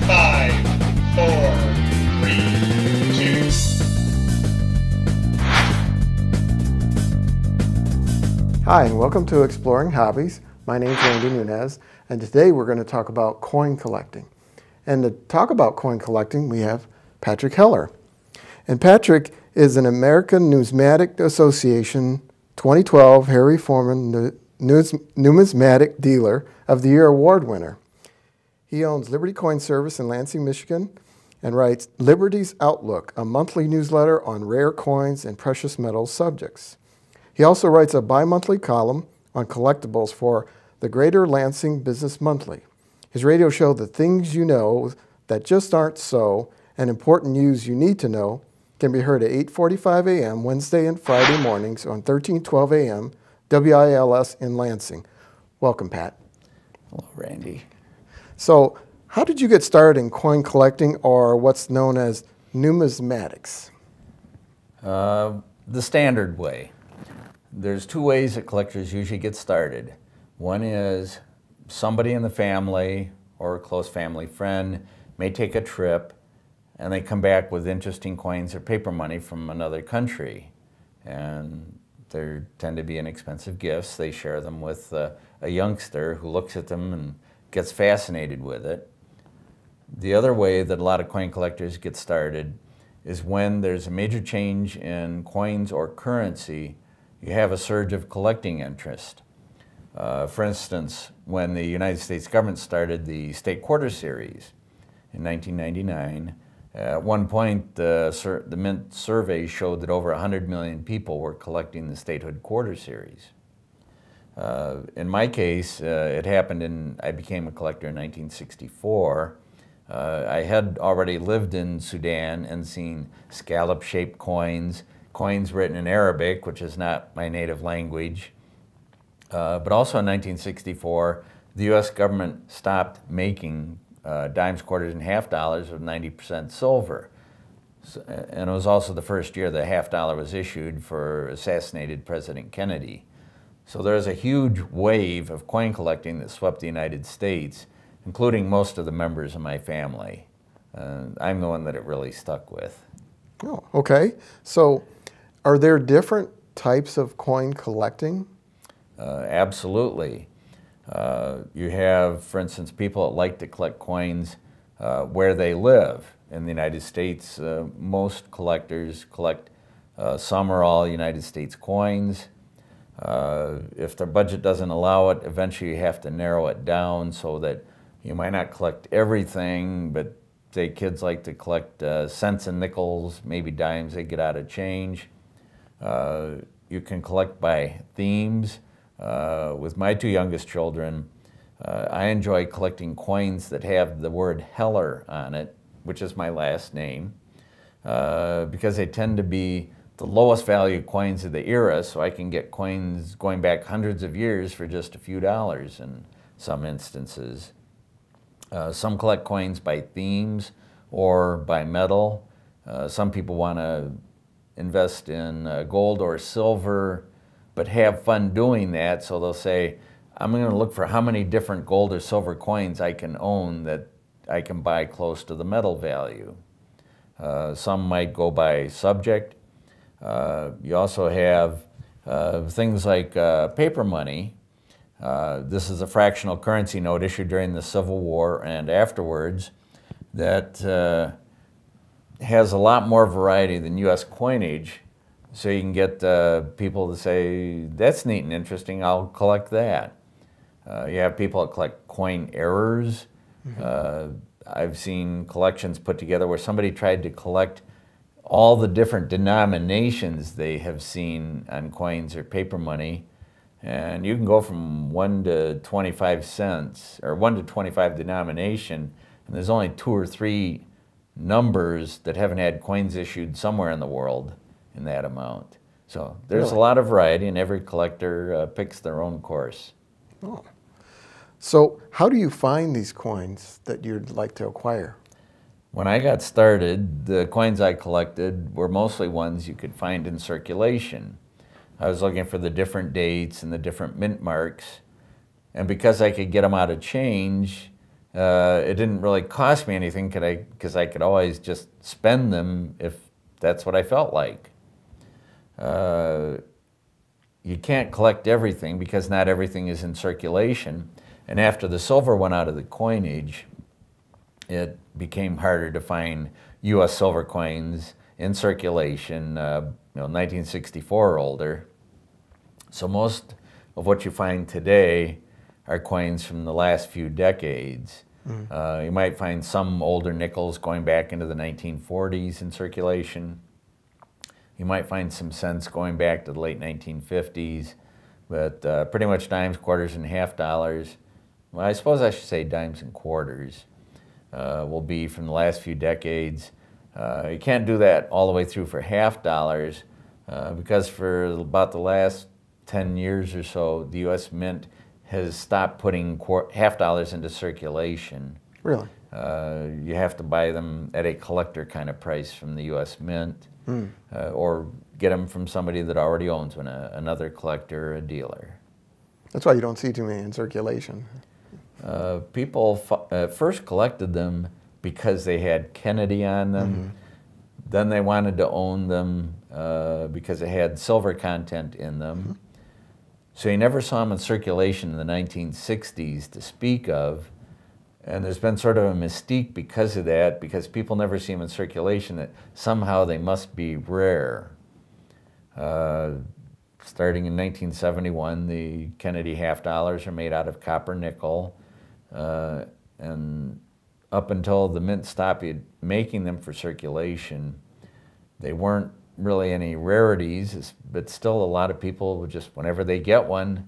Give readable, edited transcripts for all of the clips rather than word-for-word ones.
5, 4, 3, 2. Hi, and welcome to Exploring Hobbies. My name is Randy Nunez, and today we're going to talk about coin collecting. And to talk about coin collecting, we have Patrick Heller. And Patrick is an American Numismatic Association 2012 Harry Foreman Numismatic Dealer of the Year Award winner. He owns Liberty Coin Service in Lansing, Michigan, and writes Liberty's Outlook, a monthly newsletter on rare coins and precious metals subjects. He also writes a bi-monthly column on collectibles for the Greater Lansing Business Monthly. His radio show, The Things You Know That Just Aren't So, and Important News You Need to Know, can be heard at 8:45 a.m. Wednesday and Friday mornings on 1312 a.m. WILS in Lansing. Welcome, Pat. Hello, Randy. So, how did you get started in coin collecting, or what's known as numismatics? The standard way. There's two ways that collectors usually get started. One is somebody in the family or a close family friend may take a trip and they come back with interesting coins or paper money from another country. And they tend to be inexpensive gifts. They share them with a youngster who looks at them and gets fascinated with it. The other way that a lot of coin collectors get started is when there's a major change in coins or currency, you have a surge of collecting interest. For instance, when the United States government started the State Quarter Series in 1999, at one point the Mint survey showed that over 100 million people were collecting the Statehood Quarter Series. In my case, it happened I became a collector in 1964. I had already lived in Sudan and seen scallop-shaped coins, coins written in Arabic, which is not my native language. But also in 1964, the U.S. government stopped making dimes, quarters, and half dollars with 90% silver. And it was also the first year the half dollar was issued for assassinated President Kennedy. So there's a huge wave of coin collecting that swept the United States, including most of the members of my family. I'm the one that it really stuck with. Oh, okay. So are there different types of coin collecting? Absolutely. You have, for instance, people that like to collect coins where they live. In the United States, most collectors collect some or all United States coins. If their budget doesn't allow it, eventually you have to narrow it down so that you might not collect everything, but say kids like to collect cents and nickels, maybe dimes they get out of change. You can collect by themes. With my two youngest children, I enjoy collecting coins that have the word Heller on it, which is my last name, because they tend to be the lowest value coins of the era, so I can get coins going back hundreds of years for just a few dollars in some instances. Some collect coins by themes or by metal. Some people want to invest in gold or silver, but have fun doing that, so they'll say, I'm going to look for how many different gold or silver coins I can own that I can buy close to the metal value. Some might go by subject. You also have things like paper money. This is a fractional currency note issued during the Civil War and afterwards that has a lot more variety than U.S. coinage. So you can get people to say, that's neat and interesting, I'll collect that. You have people that collect coin errors. Mm-hmm. I've seen collections put together where somebody tried to collect all the different denominations they have seen on coins or paper money. And you can go from 1 to 25 cents, or 1 to 25 denomination, and there's only 2 or 3 numbers that haven't had coins issued somewhere in the world in that amount. So there's Really? a lot of variety, and every collector picks their own course. Oh. So how do you find these coins that you'd like to acquire? When I got started, the coins I collected were mostly ones you could find in circulation. I was looking for the different dates and the different mint marks, and because I could get them out of change, It didn't really cost me anything because I could always just spend them if that's what I felt like. You can't collect everything because not everything is in circulation. And after the silver went out of the coinage, it became harder to find U.S. silver coins in circulation, 1964 or older. So most of what you find today are coins from the last few decades. You might find some older nickels going back into the 1940s in circulation. You might find some cents going back to the late 1950s, but pretty much dimes, quarters, and half dollars. Well, I suppose I should say dimes and quarters will be from the last few decades. You can't do that all the way through for half dollars because for about the last 10 years or so, the U.S. Mint has stopped putting half dollars into circulation. Really? You have to buy them at a collector kind of price from the U.S. Mint, or get them from somebody that already owns one, another collector or a dealer. That's why you don't see too many in circulation. People first collected them because they had Kennedy on them. Then they wanted to own them because they had silver content in them. So you never saw them in circulation in the 1960s to speak of. And there's been sort of a mystique because of that, because people never see them in circulation, that somehow they must be rare. Starting in 1971, the Kennedy half dollars are made out of copper nickel. And up until the mint stopped making them for circulation, they weren't really any rarities, but still a lot of people would just, whenever they get one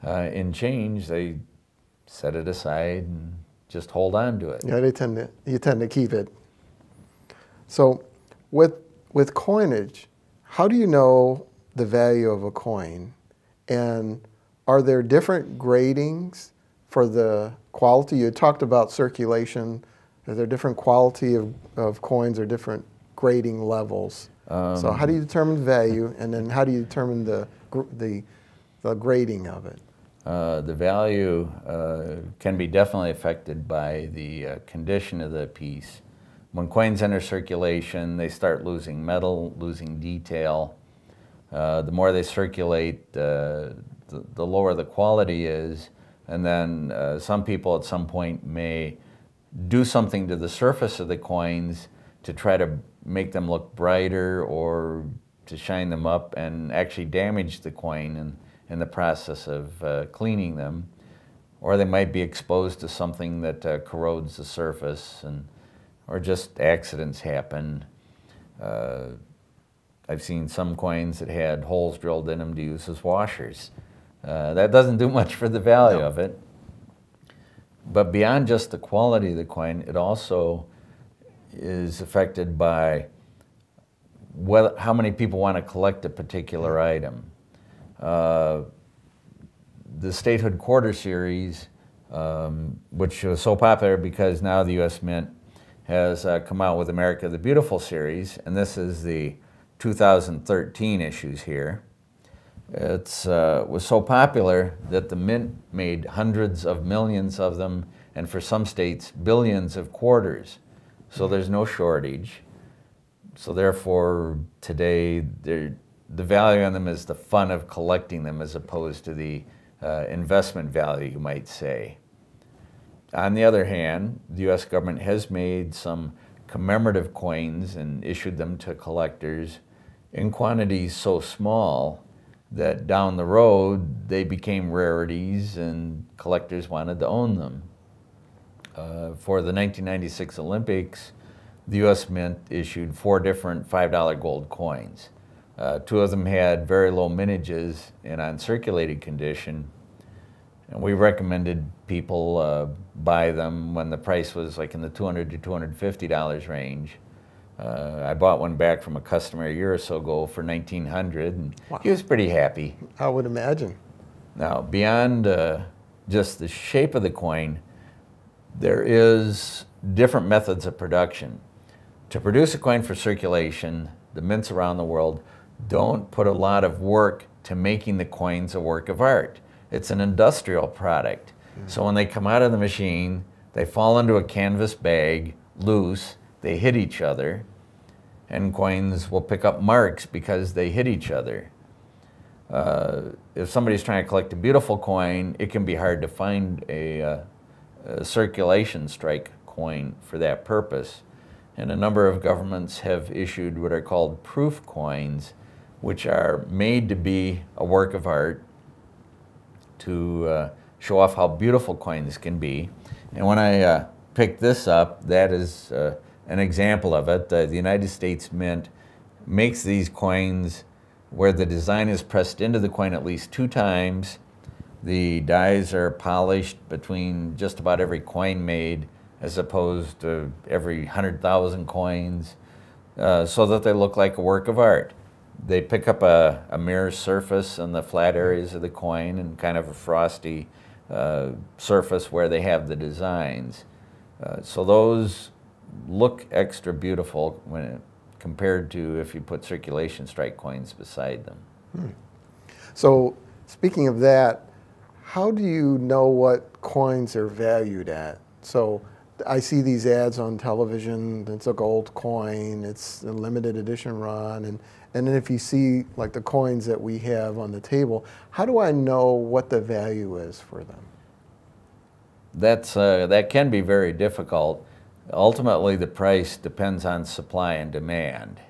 in change, they set it aside and just hold on to it. Yeah, you tend to keep it. So with coinage, how do you know the value of a coin? And are there different gradings for the quality? You talked about circulation. Are there different quality of coins or different grading levels? So how do you determine value, and then how do you determine the grading of it? The value can be definitely affected by the condition of the piece. When coins enter circulation, they start losing metal, losing detail. The more they circulate, the lower the quality is. And then some people at some point may do something to the surface of the coins to try to make them look brighter or to shine them up and actually damage the coin in the process of cleaning them. Or they might be exposed to something that corrodes the surface, or just accidents happen. I've seen some coins that had holes drilled in them to use as washers. That doesn't do much for the value of it. But beyond just the quality of the coin, it also is affected by how many people want to collect a particular item. The Statehood Quarter Series, which was so popular because now the U.S. Mint has come out with America the Beautiful series, and this is the 2013 issues here. It was so popular that the Mint made hundreds of millions of them, and for some states, billions of quarters. So there's no shortage. So therefore, today, the value on them is the fun of collecting them as opposed to the investment value, you might say. On the other hand, the U.S. government has made some commemorative coins and issued them to collectors in quantities so small that down the road they became rarities and collectors wanted to own them. For the 1996 Olympics, the U.S. Mint issued 4 different $5 gold coins. 2 of them had very low mintages and uncirculated condition, and we recommended people buy them when the price was like in the $200 to $250 range. I bought one back from a customer a year or so ago for $1,900, and he was pretty happy. I would imagine. Now, beyond just the shape of the coin, there is different methods of production. To produce a coin for circulation, the mints around the world don't put a lot of work to making the coins a work of art. It's an industrial product. So when they come out of the machine, They fall into a canvas bag, loose, they hit each other, and coins will pick up marks because they hit each other. If somebody's trying to collect a beautiful coin, it can be hard to find a circulation strike coin for that purpose. And a number of governments have issued what are called proof coins, which are made to be a work of art to show off how beautiful coins can be. And when I picked this up, that is an example of it. The United States Mint makes these coins where the design is pressed into the coin at least 2 times. The dies are polished between just about every coin made, as opposed to every 100,000 coins, so that they look like a work of art. They pick up a mirror surface in the flat areas of the coin and kind of a frosty surface where they have the designs. So those look extra beautiful when compared to if you put circulation strike coins beside them. So speaking of that, how do you know what coins are valued at? So I see these ads on television, it's a gold coin, it's a limited edition run, and then if you see like the coins that we have on the table, how do I know what the value is for them? That can be very difficult. Ultimately, the price depends on supply and demand.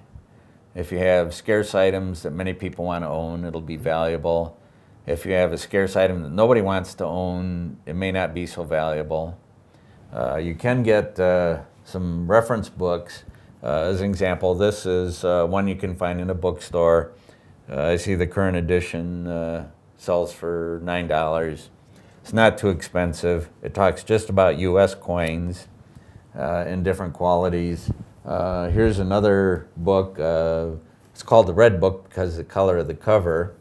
If you have scarce items that many people want to own, it'll be valuable. If you have a scarce item that nobody wants to own, it may not be so valuable. You can get some reference books. As an example, this is one you can find in a bookstore. I see the current edition sells for $9. It's not too expensive. It talks just about U.S. coins in different qualities. Here's another book. It's called the Red Book because of the color of the cover.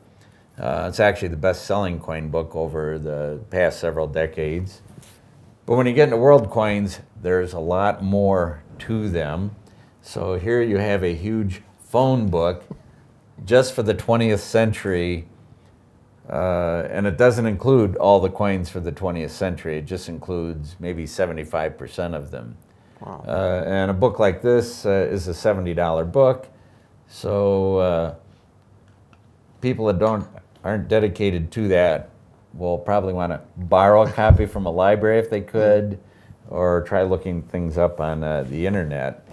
It's actually the best-selling coin book over the past several decades. But when you get into world coins, there's a lot more to them. So here you have a huge phone book just for the 20th century, and it doesn't include all the coins for the 20th century. It just includes maybe 75% of them. Wow. And a book like this is a $70 book. So people that aren't dedicated to that will probably want to borrow a copy from a library if they could, or try looking things up on the internet.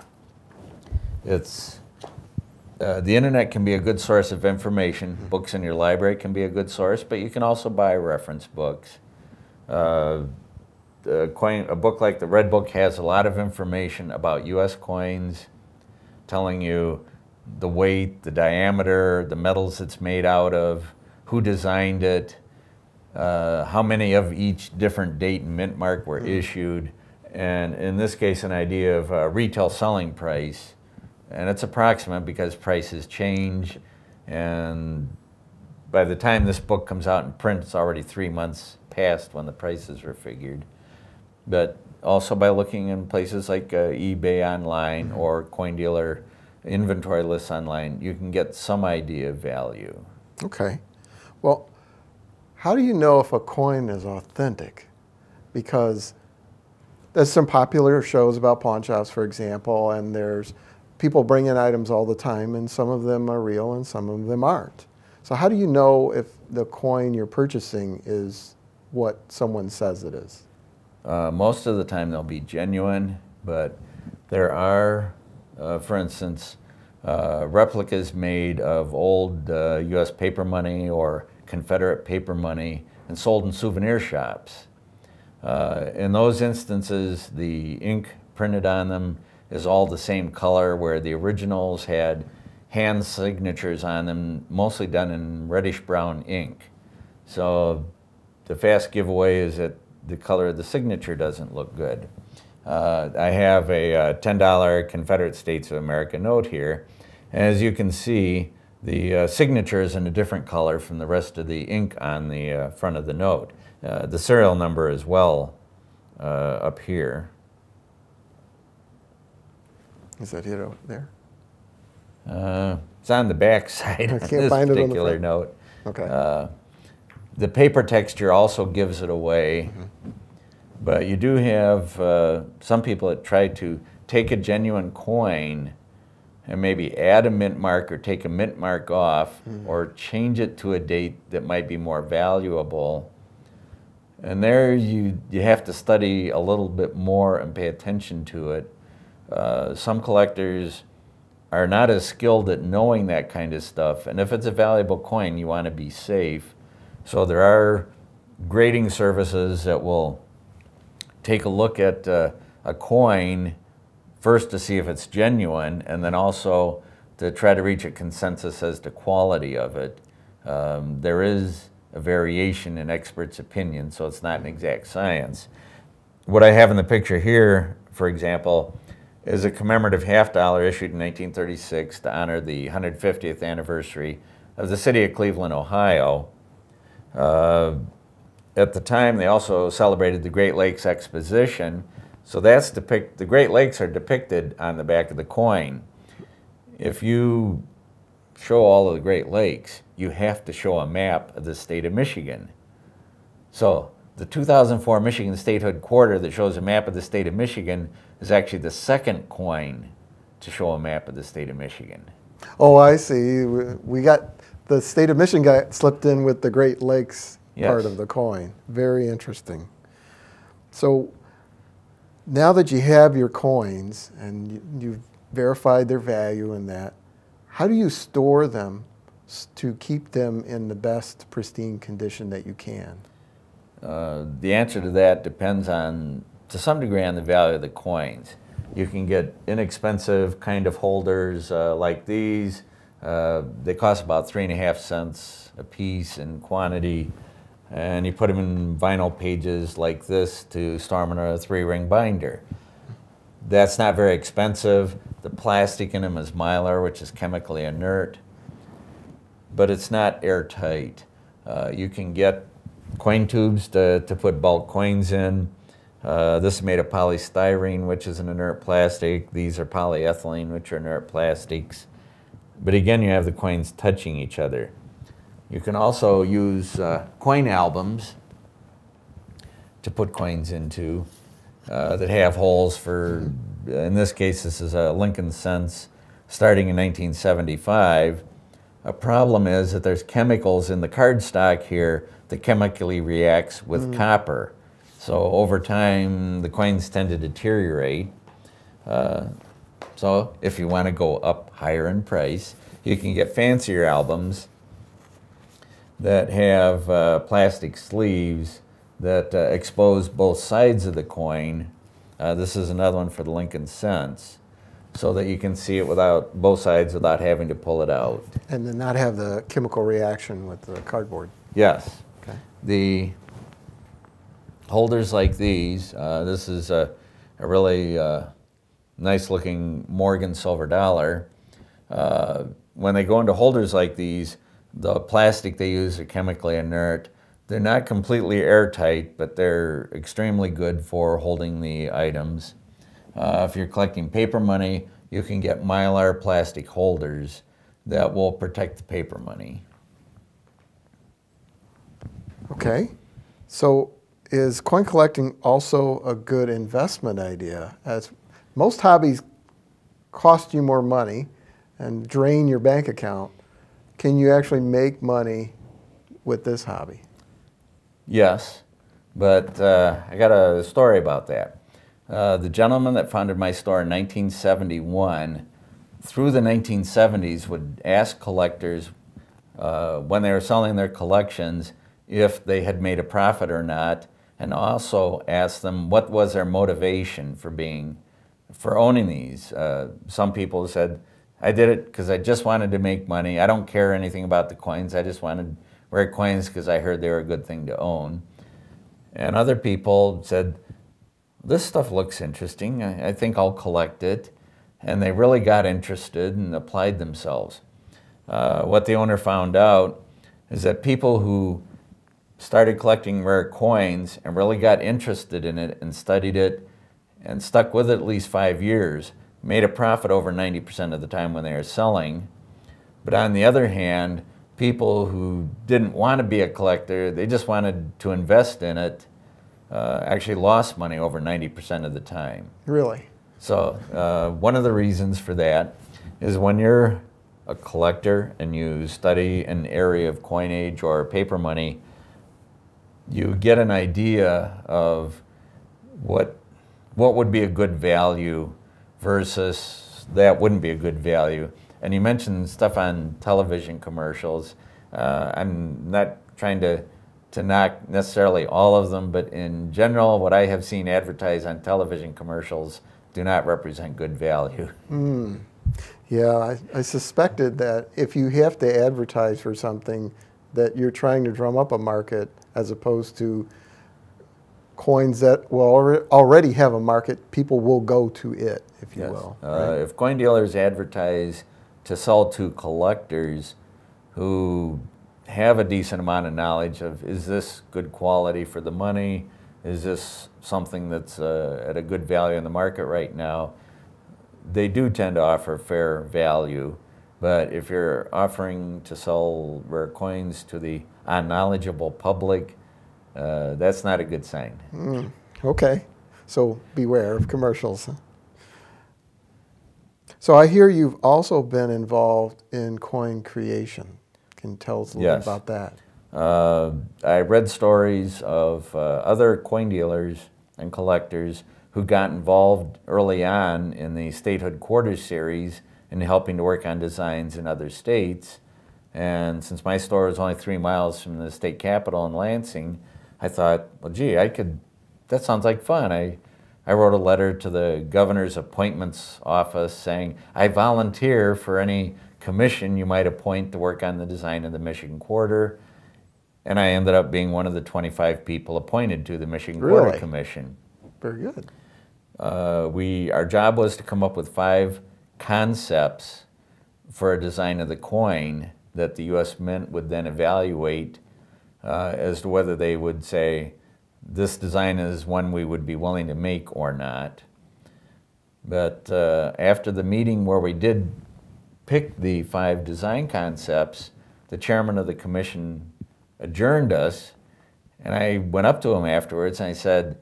The internet can be a good source of information. Books in your library can be a good source, but you can also buy reference books. A book like the Red Book has a lot of information about U.S. coins, telling you the weight, the diameter, the metals it's made out of, who designed it, how many of each different date and mint mark were issued, and in this case an idea of retail selling price. And it's approximate because prices change, and by the time this book comes out in print, it's already 3 months past when the prices were figured. But also by looking in places like eBay online or coin dealer inventory lists online, you can get some idea of value. Okay. Well, how do you know if a coin is authentic? Because there's some popular shows about pawn shops, for example, and there's people bring in items all the time, and some of them are real and some of them aren't. So how do you know if the coin you're purchasing is what someone says it is? Most of the time they'll be genuine, but there are, for instance, replicas made of old U.S. paper money or Confederate paper money and sold in souvenir shops. In those instances, the ink printed on them is all the same color, where the originals had hand signatures on them, mostly done in reddish brown ink. So the fast giveaway is that the color of the signature doesn't look good. I have a $10 Confederate States of America note here. And as you can see, the signature is in a different color from the rest of the ink on the front of the note. The serial number as well up here. Is that it over there? It's on the back side of this particular note. Okay. The paper texture also gives it away. But you do have some people that try to take a genuine coin and maybe add a mint mark or take a mint mark off or change it to a date that might be more valuable. And there you have to study a little bit more and pay attention to it. Some collectors are not as skilled at knowing that kind of stuff. And if it's a valuable coin, you want to be safe. So there are grading services that will take a look at a coin first to see if it's genuine, and then also to try to reach a consensus as to quality of it. There is a variation in experts' opinion, so it's not an exact science. What I have in the picture here, for example, is a commemorative half dollar issued in 1936 to honor the 150th anniversary of the city of Cleveland, Ohio. At the time, they also celebrated the Great Lakes Exposition, so that's the Great Lakes are depicted on the back of the coin. If you show all of the Great Lakes, you have to show a map of the state of Michigan. So the 2004 Michigan Statehood Quarter that shows a map of the state of Michigan is actually the second coin to show a map of the state of Michigan. Oh, I see. We got the state of Michigan got slipped in with the Great Lakes part of the coin. Very interesting. So now that you have your coins and you've verified their value and that, how do you store them to keep them in the best pristine condition that you can? The answer to that depends on, to some degree, on the value of the coins. You can get inexpensive kind of holders like these. They cost about 3.5 cents a piece in quantity, and you put them in vinyl pages like this to store them in a 3-ring binder. That's not very expensive. The plastic in them is mylar, which is chemically inert, but it's not airtight. You can get coin tubes to put bulk coins in. This is made of polystyrene, which is an inert plastic. These are polyethylene, which are inert plastics. But again, you have the coins touching each other. You can also use coin albums to put coins into that have holes for, in this case, this is a Lincoln cents starting in 1975. A problem is that there's chemicals in the cardstock here that chemically reacts with copper. So over time, the coins tend to deteriorate. So if you want to go up higher in price, you can get fancier albums that have plastic sleeves that expose both sides of the coin. This is another one for the Lincoln cents, so that you can see it without both sides without having to pull it out. And then not have the chemical reaction with the cardboard. Yes. Okay. The holders like these, this is a really nice looking Morgan silver dollar. When they go into holders like these, the plastic they use are chemically inert. They're not completely airtight, but they're extremely good for holding the items. If you're collecting paper money, you can get mylar plastic holders that will protect the paper money. Okay. So is coin collecting also a good investment idea? As most hobbies cost you more money and drain your bank account, can you actually make money with this hobby? Yes, but I got a story about that. The gentleman that founded my store in 1971, through the 1970s, would ask collectors when they were selling their collections if they had made a profit or not, and also ask them what was their motivation for owning these. Some people said, I did it because I just wanted to make money. I don't care anything about the coins. I just wanted rare coins because I heard they were a good thing to own. And other people said, this stuff looks interesting. I think I'll collect it. And they really got interested and applied themselves. What the owner found out is that people who started collecting rare coins and really got interested in it and studied it and stuck with it at least 5 years made a profit over 90% of the time when they were selling. But on the other hand, people who didn't want to be a collector, they just wanted to invest in it, actually lost money over 90% of the time. Really? So one of the reasons for that is when you're a collector and you study an area of coinage or paper money, you get an idea of what would be a good value versus that wouldn't be a good value. And you mentioned stuff on television commercials. I'm not trying to knock necessarily all of them, but in general, what I have seen advertised on television commercials do not represent good value. Yeah, I suspected that if you have to advertise for something, that you're trying to drum up a market as opposed to coins that will already have a market, people will go to it, if you will. Right? If coin dealers advertise to sell to collectors who have a decent amount of knowledge of, is this good quality for the money? Is this something that's at a good value in the market right now? They do tend to offer fair value. But if you're offering to sell rare coins to the unknowledgeable public, that's not a good sign. Okay, so beware of commercials. So I hear you've also been involved in coin creation. Can you tell us a little bit about that? I read stories of other coin dealers and collectors who got involved early on in the Statehood Quarters series in helping to work on designs in other states. And since my store was only 3 miles from the state capitol in Lansing, I thought, well, gee, that sounds like fun. I wrote a letter to the governor's appointments office saying, I volunteer for any commission you might appoint to work on the design of the Michigan Quarter. And I ended up being one of the 25 people appointed to the Michigan Quarter Commission. Very good. Our job was to come up with 5 concepts for a design of the coin that the U.S. Mint would then evaluate as to whether they would say, this design is one we would be willing to make or not. But after the meeting where we did pick the 5 design concepts, the chairman of the commission adjourned us, and I went up to him afterwards and I said,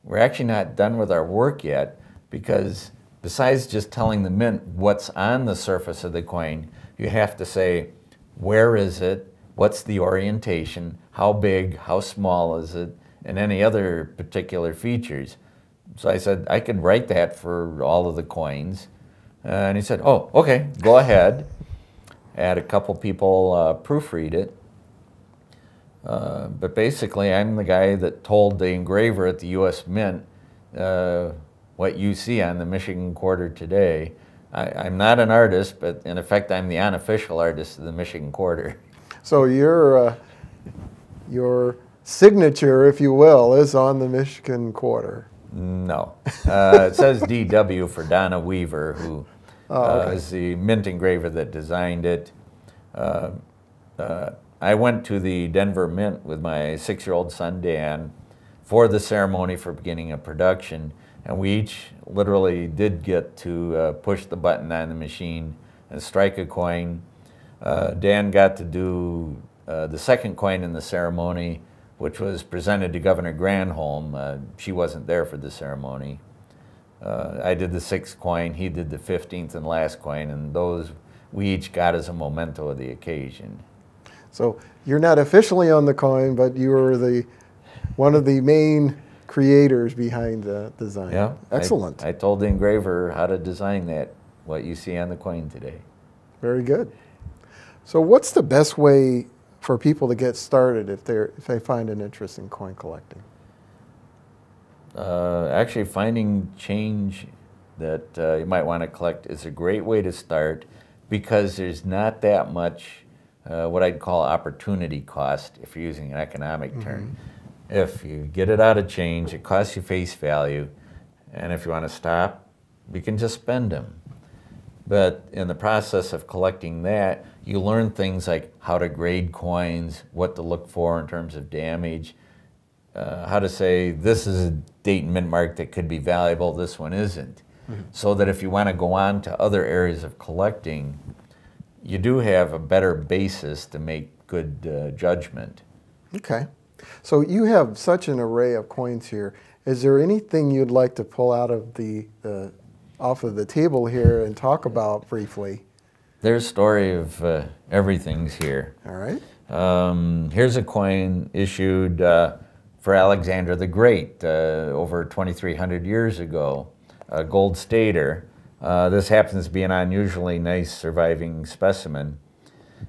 we're actually not done with our work yet, because besides just telling the mint what's on the surface of the coin, you have to say, where is it, what's the orientation, how big, how small is it, and any other particular features. So I said, I could write that for all of the coins. And he said, oh, okay, go ahead. I had a couple people proofread it. But basically, I'm the guy that told the engraver at the U.S. Mint what you see on the Michigan Quarter today. I'm not an artist, but in effect, I'm the unofficial artist of the Michigan Quarter. So your signature, if you will, is on the Michigan Quarter. No. It says DW for Donna Weaver, who is the mint engraver that designed it. I went to the Denver Mint with my 6-year-old son, Dan, for the ceremony for beginning of production. And we each literally did get to push the button on the machine and strike a coin. Dan got to do the second coin in the ceremony, which was presented to Governor Granholm. She wasn't there for the ceremony. I did the 6th coin, he did the 15th and last coin, and those we each got as a memento of the occasion. So you're not officially on the coin, but you were one of the main creators behind the design. Yeah, excellent. I told the engraver how to design that, what you see on the coin today. Very good. So what's the best way for people to get started if they find an interest in coin collecting? Actually, finding change that you might want to collect is a great way to start, because there's not that much what I'd call opportunity cost, if you're using an economic term. If you get it out of change, it costs you face value, and if you want to stop, you can just spend them. But in the process of collecting that, you learn things like how to grade coins, what to look for in terms of damage, how to say this is a date and mint mark that could be valuable, this one isn't. So that if you want to go on to other areas of collecting, you do have a better basis to make good judgment. Okay. So you have such an array of coins here. Is there anything you'd like to pull out of off of the table here and talk about briefly? There's a story of everything's here. All right. Here's a coin issued for Alexander the Great over 2,300 years ago, a gold stater. This happens to be an unusually nice surviving specimen.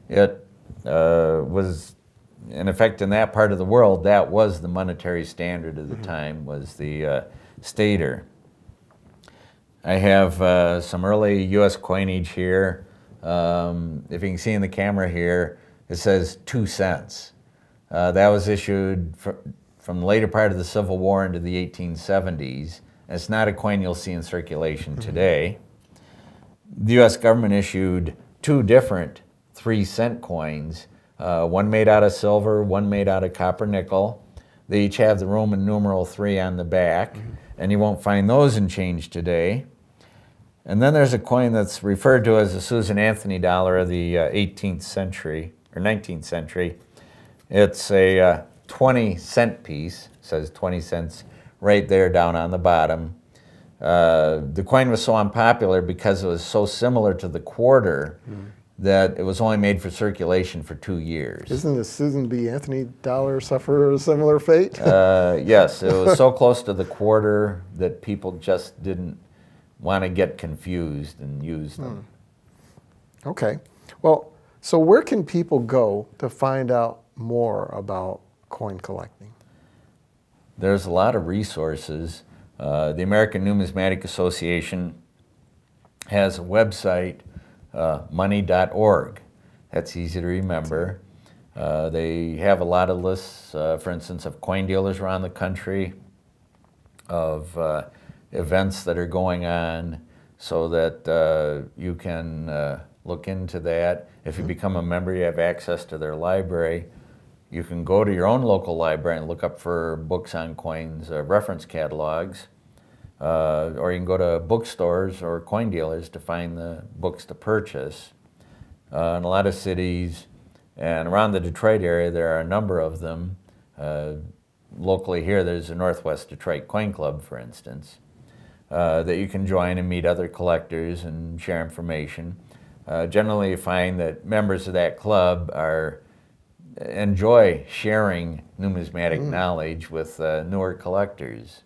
It was, in effect, in that part of the world, that was the monetary standard of the time, was the stater. I have some early U.S. coinage here. If you can see in the camera here, it says 2 cents. That was issued from the later part of the Civil War into the 1870s. It's not a coin you'll see in circulation today. The U.S. government issued 2 different 3-cent coins, one made out of silver, one made out of copper nickel. They each have the Roman numeral 3 on the back, and you won't find those in change today. And then there's a coin that's referred to as the Susan Anthony dollar of the 18th century, or 19th century. It's a 20-cent piece, it says 20 cents right there down on the bottom. The coin was so unpopular because it was so similar to the quarter that it was only made for circulation for 2 years. Isn't the Susan B. Anthony dollar suffer a similar fate? Yes, it was so close to the quarter that people just didn't want to get confused and use them. Okay. Well, so where can people go to find out more about coin collecting? There's a lot of resources. The American Numismatic Association has a website, money.org. That's easy to remember. They have a lot of lists, for instance, of coin dealers around the country, of events that are going on, so that you can look into that. If you become a member, you have access to their library. You can go to your own local library and look up for books on coins, reference catalogs, or you can go to bookstores or coin dealers to find the books to purchase. In a lot of cities and around the Detroit area, there are a number of them. Locally here, there's the Northwest Detroit Coin Club, for instance, that you can join and meet other collectors and share information. Generally, you find that members of that club enjoy sharing numismatic knowledge with newer collectors.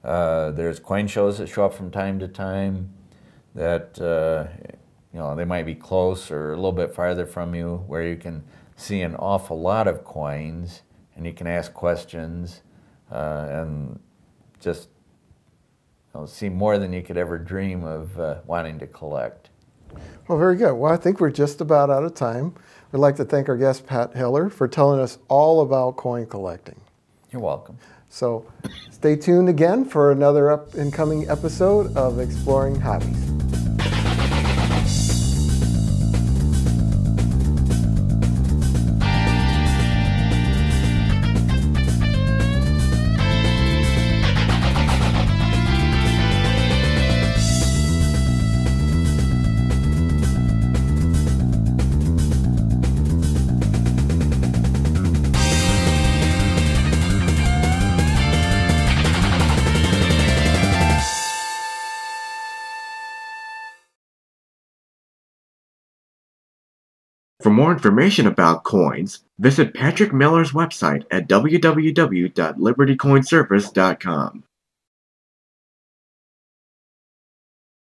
There's coin shows that show up from time to time that they might be close or a little bit farther from you, where you can see an awful lot of coins and you can ask questions and just see more than you could ever dream of wanting to collect. Well, very good. Well, I think we're just about out of time. We'd like to thank our guest, Pat Heller, for telling us all about coin collecting. You're welcome. So stay tuned again for another incoming episode of Exploring Hobbies. For more information about coins, visit Patrick Miller's website at www.libertycoinservice.com.